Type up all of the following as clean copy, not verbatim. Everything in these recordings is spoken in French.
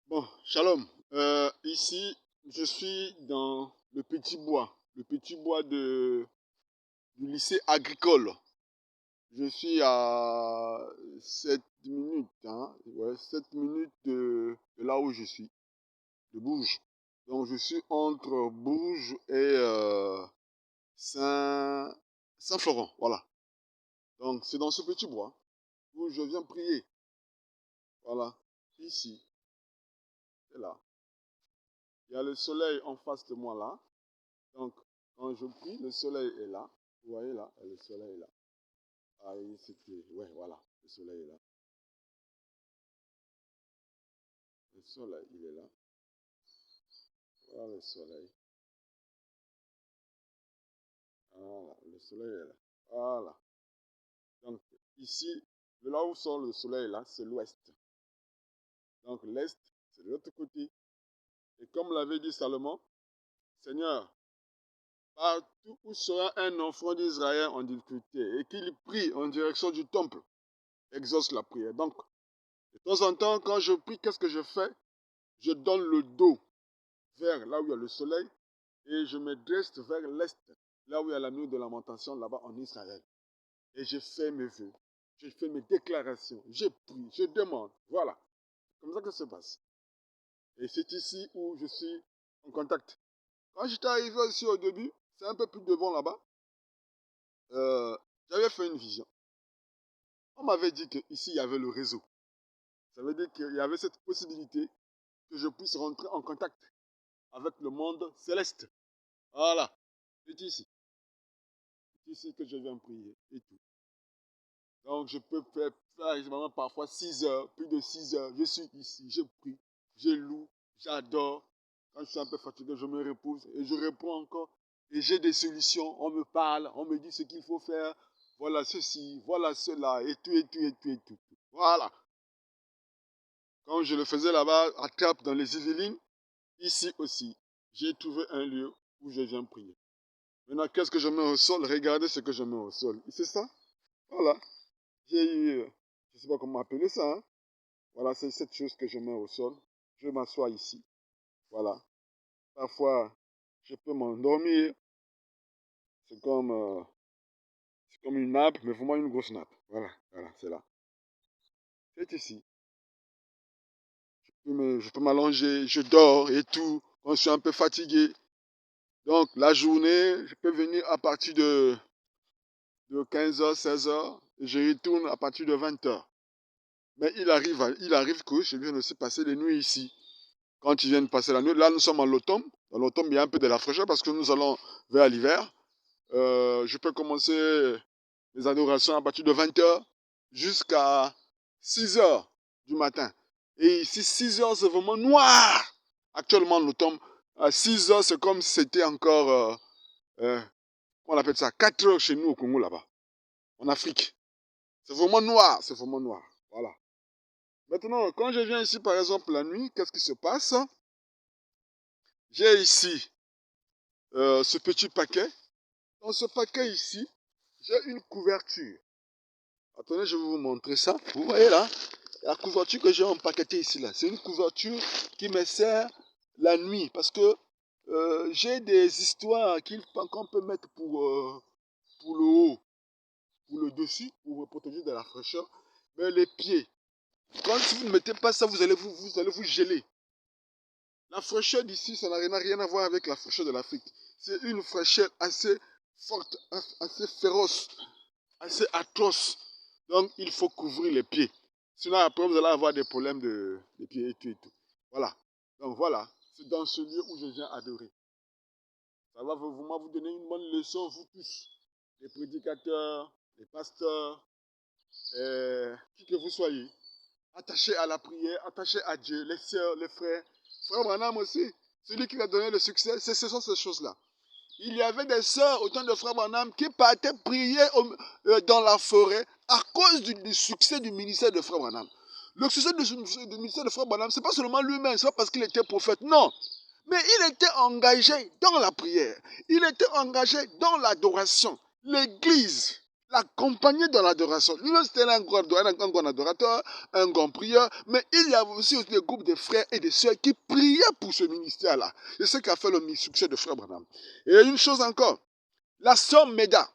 Bon, shalom. Ici, je suis dans le petit bois du lycée agricole. Je suis à 7 minutes, hein, ouais, 7 minutes de là où je suis, de Bourges. Donc, je suis entre Bourges et Saint, Saint-Florent, voilà. Donc, c'est dans ce petit bois où je viens prier. Voilà, ici, c'est là. Il y a le soleil en face de moi là. Donc, quand je prie, le soleil est là. Vous voyez là, le soleil est là. Ah, c'était, ouais, voilà, le soleil est là. Le soleil, il est là. Voilà le soleil. Voilà, le soleil est là. Voilà. Donc, ici, de là où sort le soleil là, c'est l'ouest. Donc, l'est, c'est de l'autre côté. Et comme l'avait dit Salomon, Seigneur, partout où sera un enfant d'Israël en difficulté et qu'il prie en direction du temple, exauce la prière. Donc, de temps en temps, quand je prie, qu'est-ce que je fais? Je donne le dos vers là où il y a le soleil et je me dresse vers l'est, là où il y a la nuit de lamentation, là-bas en Israël. Et je fais mes vœux, je fais mes déclarations, je prie, je demande. Voilà, comme ça que ça se passe. Et c'est ici où je suis en contact. Quand j'étais arrivé aussi au début, c'est un peu plus devant là-bas, j'avais fait une vision. On m'avait dit qu'ici, il y avait le réseau. Ça veut dire qu'il y avait cette possibilité que je puisse rentrer en contact avec le monde céleste. Voilà, c'est ici. C'est ici que je viens prier et tout. Donc je peux faire parfois 6 heures, plus de 6 heures. Je suis ici, je prie, je loue, j'adore. Quand je suis un peu fatigué, je me repose et je réponds encore. Et j'ai des solutions. On me parle, on me dit ce qu'il faut faire. Voilà ceci, voilà cela, et tout, et tout, et tout, et tout. Voilà. Quand je le faisais là-bas, à Cap, dans les Yvelines, ici aussi, j'ai trouvé un lieu où je viens prier. Maintenant, qu'est-ce que je mets au sol? Regardez ce que je mets au sol. C'est ça? Voilà. J'ai eu, je ne sais pas comment appeler ça, hein. Voilà, c'est cette chose que je mets au sol. Je m'assois ici. Voilà. Parfois, je peux m'endormir. C'est comme une nappe, mais vraiment une grosse nappe. Voilà, voilà, c'est là. C'est ici. Je peux m'allonger, je dors et tout, quand je suis un peu fatigué. Donc, la journée, je peux venir à partir de 15h, 16h, et je retourne à partir de 20h. Mais il arrive que je viens aussi passer les nuits ici. Quand ils viennent passer la nuit, là nous sommes en automne. Dans l'automne, il y a un peu de la fraîcheur parce que nous allons vers l'hiver. Je peux commencer les adorations à partir de 20h jusqu'à 6h du matin. Et ici, 6h, c'est vraiment noir. Actuellement, nous sommes à 6h, c'est comme si c'était encore, on appelle ça, 4h chez nous au Congo là-bas, en Afrique. C'est vraiment noir, c'est vraiment noir. Voilà. Maintenant, quand je viens ici, par exemple, la nuit, qu'est-ce qui se passe? J'ai ici ce petit paquet. Dans ce paquet ici, j'ai une couverture. Attendez, je vais vous montrer ça. Vous voyez là, la couverture que j'ai empaquetée ici là, c'est une couverture qui me sert la nuit parce que j'ai des histoires qu'on peut mettre pour le haut, pour le dessus, pour vous protéger de la fraîcheur. Mais les pieds, quand si vous ne mettez pas ça, vous allez vous geler. La fraîcheur d'ici, ça n'a rien à voir avec la fraîcheur de l'Afrique. C'est une fraîcheur assez forte, assez féroce, assez atroce. Donc, il faut couvrir les pieds. Sinon, après, vous allez avoir des problèmes de pieds et tout et tout. Voilà. Donc, voilà. C'est dans ce lieu où je viens adorer. Ça va vraiment vous donner une bonne leçon, vous tous. Les prédicateurs, les pasteurs, qui que vous soyez. Attachés à la prière, attachés à Dieu, les sœurs, les frères. Frère Branham aussi. Celui qui a donné le succès, ce sont ces choses-là. Il y avait des sœurs au temps de Frère Branham qui partaient prier dans la forêt à cause du succès du ministère de Frère Branham. Le succès du ministère de Frère Branham, ce n'est pas seulement lui-même, ce n'est pas parce qu'il était prophète, non. Mais il était engagé dans la prière. Il était engagé dans l'adoration. L'église l'accompagner dans l'adoration. Lui-même, c'était un grand adorateur, un grand prieur, mais il y avait aussi des groupes de frères et de sœurs qui priaient pour ce ministère-là. C'est ce qui a fait le succès de Frère Branham. Et une chose encore, la sœur Meda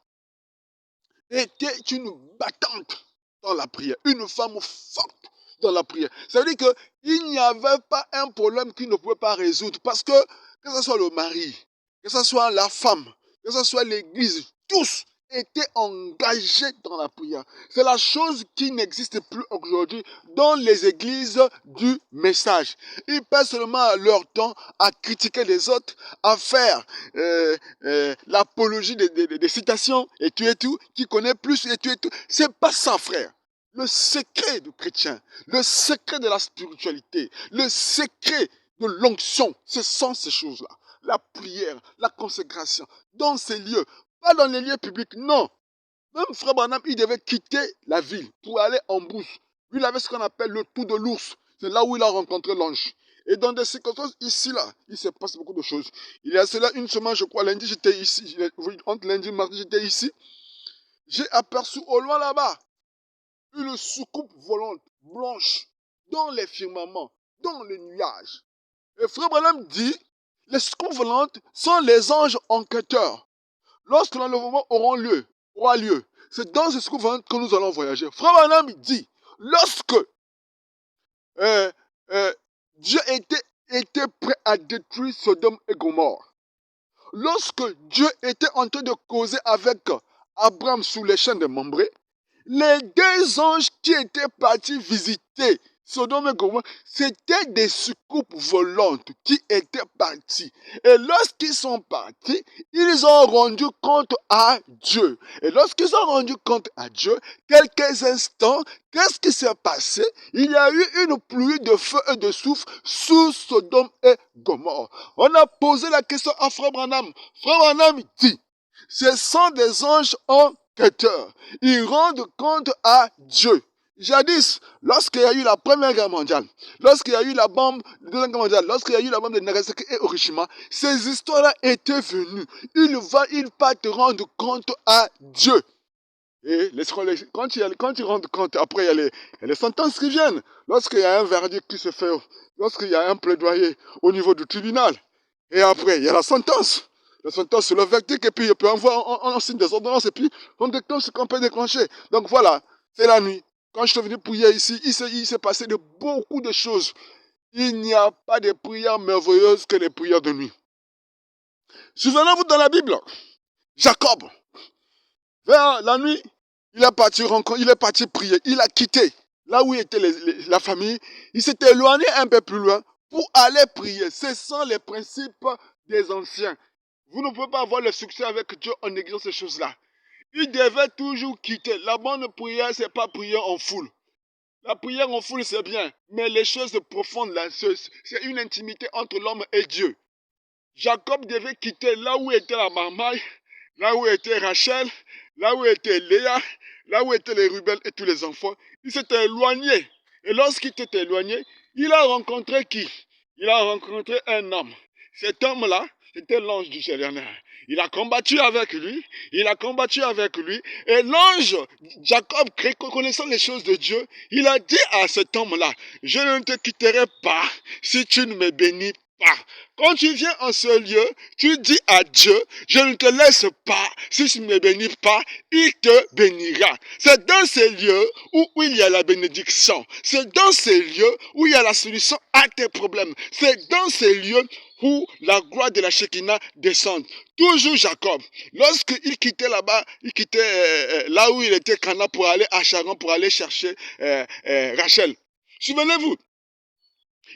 était une battante dans la prière, une femme forte dans la prière. Ça veut dire qu'il n'y avait pas un problème qu'il ne pouvait pas résoudre, parce que ce soit le mari, que ce soit la femme, que ce soit l'église, tous étaient engagés dans la prière. C'est la chose qui n'existe plus aujourd'hui dans les églises du message. Ils passent seulement leur temps à critiquer les autres, à faire l'apologie des citations, et tout, qui connaît plus, et tout. C'est pas ça, frère. Le secret du chrétien, le secret de la spiritualité, le secret de l'onction, ce sont ces choses-là. La prière, la consécration, dans ces lieux, pas dans les lieux publics, non. Même Frère Branham, il devait quitter la ville pour aller en brousse. Lui, il avait ce qu'on appelle le trou de l'ours. C'est là où il a rencontré l'ange. Et dans des circonstances ici, là, il se passe beaucoup de choses. Il y a cela une semaine, je crois, lundi, j'étais ici. Entre lundi et mardi, j'étais ici. J'ai aperçu au loin là-bas une soucoupe volante, blanche, dans les firmaments, dans les nuages. Et Frère Branham dit, les soucoupes volantes sont les anges enquêteurs. Lorsque l'enlèvement aura lieu, c'est dans ces soucoupes volantes que nous allons voyager. Frère Branham dit, lorsque Dieu était prêt à détruire Sodome et Gomorrhe, lorsque Dieu était en train de causer avec Abraham sous les chaînes de Mambré, les deux anges qui étaient partis visiter Sodome et Gomorrhe, c'était des soucoupes volantes qui étaient partis. Et lorsqu'ils sont partis, ils ont rendu compte à Dieu. Et lorsqu'ils ont rendu compte à Dieu, quelques instants, qu'est-ce qui s'est passé? Il y a eu une pluie de feu et de soufre sous Sodome et Gomorrhe. On a posé la question à Frère Branham. Frère Branham dit, ce sont des anges enquêteurs. Ils rendent compte à Dieu. Jadis, lorsqu'il y a eu la Première Guerre mondiale, lorsqu'il y a eu la bombe de la Deuxième Guerre mondiale, lorsqu'il y a eu la bombe de Nagasaki et Hiroshima, ces histoires-là étaient venues. Il va te rendre compte à Dieu. Et quand ils rendent compte, après il y a les sentences qui viennent. Lorsqu'il y a un verdict qui se fait, lorsqu'il y a un plaidoyer au niveau du tribunal, et après il y a la sentence. La sentence, c'est le verdict, et puis il peut envoyer en signe des ordonnances, et puis on déclenche ce qu'on peut déclencher. Donc voilà, c'est la nuit. Quand je suis venu prier ici, il s'est passé beaucoup de choses. Il n'y a pas de prières merveilleuses que les prières de nuit. Souvenez-vous dans la Bible, Jacob, vers la nuit, il est parti prier. Il a quitté là où était la famille. Il s'est éloigné un peu plus loin pour aller prier. Ce sont les principes des anciens. Vous ne pouvez pas avoir le succès avec Dieu en négligeant ces choses-là. Il devait toujours quitter. La bonne prière, c'est pas prier en foule. La prière en foule, c'est bien. Mais les choses profondes, là, c'est une intimité entre l'homme et Dieu. Jacob devait quitter là où était la marmaille, là où était Rachel, là où était Léa, là où étaient les Rubel et tous les enfants. Il s'était éloigné. Et lorsqu'il s'était éloigné, il a rencontré qui? Il a rencontré un homme. Cet homme-là, c'était l'ange du Seigneur. Il a combattu avec lui, et l'ange, Jacob, connaissant les choses de Dieu, il a dit à cet homme-là, je ne te quitterai pas si tu ne me bénis pas. Quand tu viens en ce lieu, tu dis à Dieu, je ne te laisse pas, si tu ne me bénis pas, il te bénira. C'est dans ces lieux où il y a la bénédiction. C'est dans ces lieux où il y a la solution à tes problèmes. C'est dans ces lieux où la gloire de la Shekinah descend. Toujours Jacob, lorsqu'il quittait là-bas, il quittait là où il était Cana pour aller à Charan, pour aller chercher Rachel. Souvenez-vous,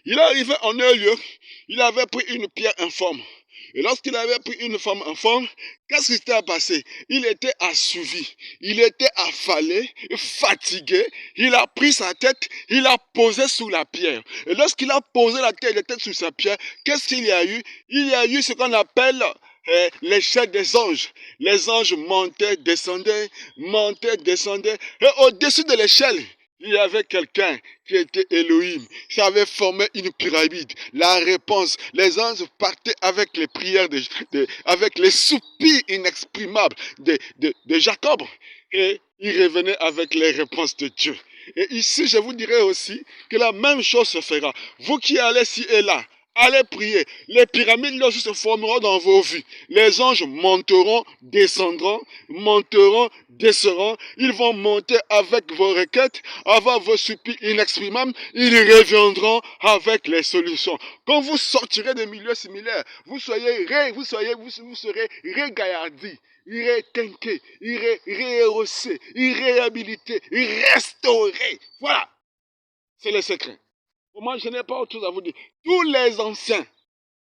il est arrivé en un lieu, il avait pris une pierre informe. Et lorsqu'il avait pris une forme informe, qu'est-ce qui s'était passé? Il était assouvi, il était affalé, fatigué. Il a pris sa tête, il a posé sous la pierre. Et lorsqu'il a posé la tête sur sa pierre, qu'est-ce qu'il y a eu? Il y a eu ce qu'on appelle l'échelle des anges. Les anges montaient, descendaient. Et au-dessus de l'échelle, il y avait quelqu'un qui était Elohim. Ça avait formé une pyramide. La réponse, les anges partaient avec les prières, avec les soupirs inexprimables de Jacob. et il revenait avec les réponses de Dieu. Et ici, je vous dirais aussi que la même chose se fera. Vous qui allez ci et là, allez prier. Les pyramides là se formeront dans vos vies. Les anges monteront, descendront, monteront, descendront. Ils vont monter avec vos requêtes, avec vos soupirs inexprimables. Ils reviendront avec les solutions. Quand vous sortirez des milieux similaires, vous serez régaillardi, irréquinqué, irréhaussé, irréhabilité, restauré. Voilà, c'est le secret. Moi, je n'ai pas autre chose à vous dire. Tous les anciens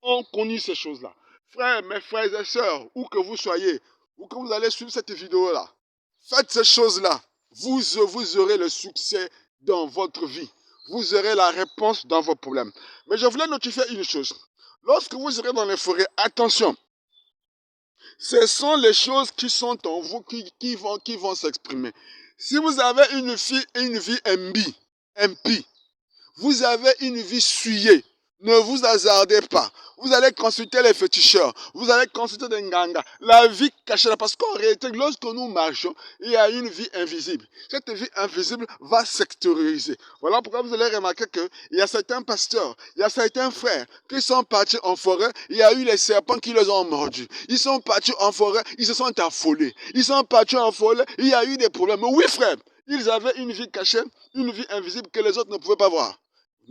ont connu ces choses-là. Frères, mes frères et sœurs, où que vous soyez, où que vous allez suivre cette vidéo-là, faites ces choses-là. Vous aurez le succès dans votre vie. Vous aurez la réponse dans vos problèmes. Mais je voulais notifier une chose. Lorsque vous serez dans les forêts, attention. Ce sont les choses qui sont en vous qui vont s'exprimer. Si vous avez une vie impie, vous avez une vie souillée, ne vous hasardez pas. Vous allez consulter les féticheurs, vous allez consulter des nganga. La vie cachée là, parce qu'en réalité, lorsque nous marchons, il y a une vie invisible. Cette vie invisible va s'extérioriser. Voilà pourquoi vous allez remarquer qu'il y a certains pasteurs, il y a certains frères qui sont partis en forêt, il y a eu les serpents qui les ont mordus. Ils sont partis en forêt, ils se sont affolés. Ils sont partis en forêt, il y a eu des problèmes. Oui frère, ils avaient une vie cachée, une vie invisible que les autres ne pouvaient pas voir.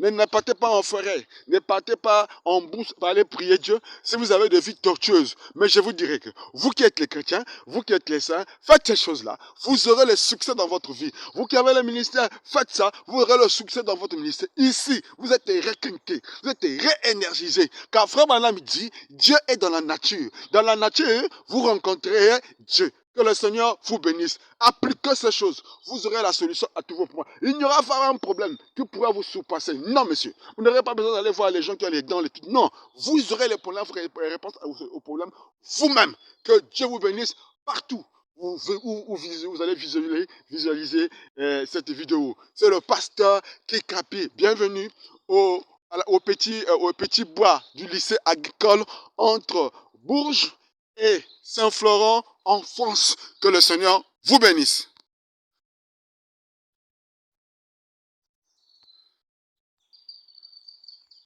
Ne partez pas en forêt, ne partez pas en bourse pour aller prier Dieu si vous avez des vies tortueuses. Mais je vous dirais que vous qui êtes les chrétiens, vous qui êtes les saints, faites ces choses-là. Vous aurez le succès dans votre vie. Vous qui avez le ministère, faites ça. Vous aurez le succès dans votre ministère. Ici, vous êtes requinqués, vous êtes réénergisés. Car frère Branham dit, Dieu est dans la nature. Dans la nature, vous rencontrerez Dieu. Que le Seigneur vous bénisse. Appliquez ces choses. Vous aurez la solution à tous vos problèmes. Il n'y aura pas un problème qui pourra vous surpasser. Non, monsieur. Vous n'aurez pas besoin d'aller voir les gens qui ont les dents, les trucs. Non. Vous aurez les problèmes, les réponses aux problèmes vous-même. Que Dieu vous bénisse partout où vous allez visualiser cette vidéo. C'est le pasteur Kikapi. Bienvenue au petit bois du lycée agricole entre Bourges et Saint-Florent en France. Que le Seigneur vous bénisse.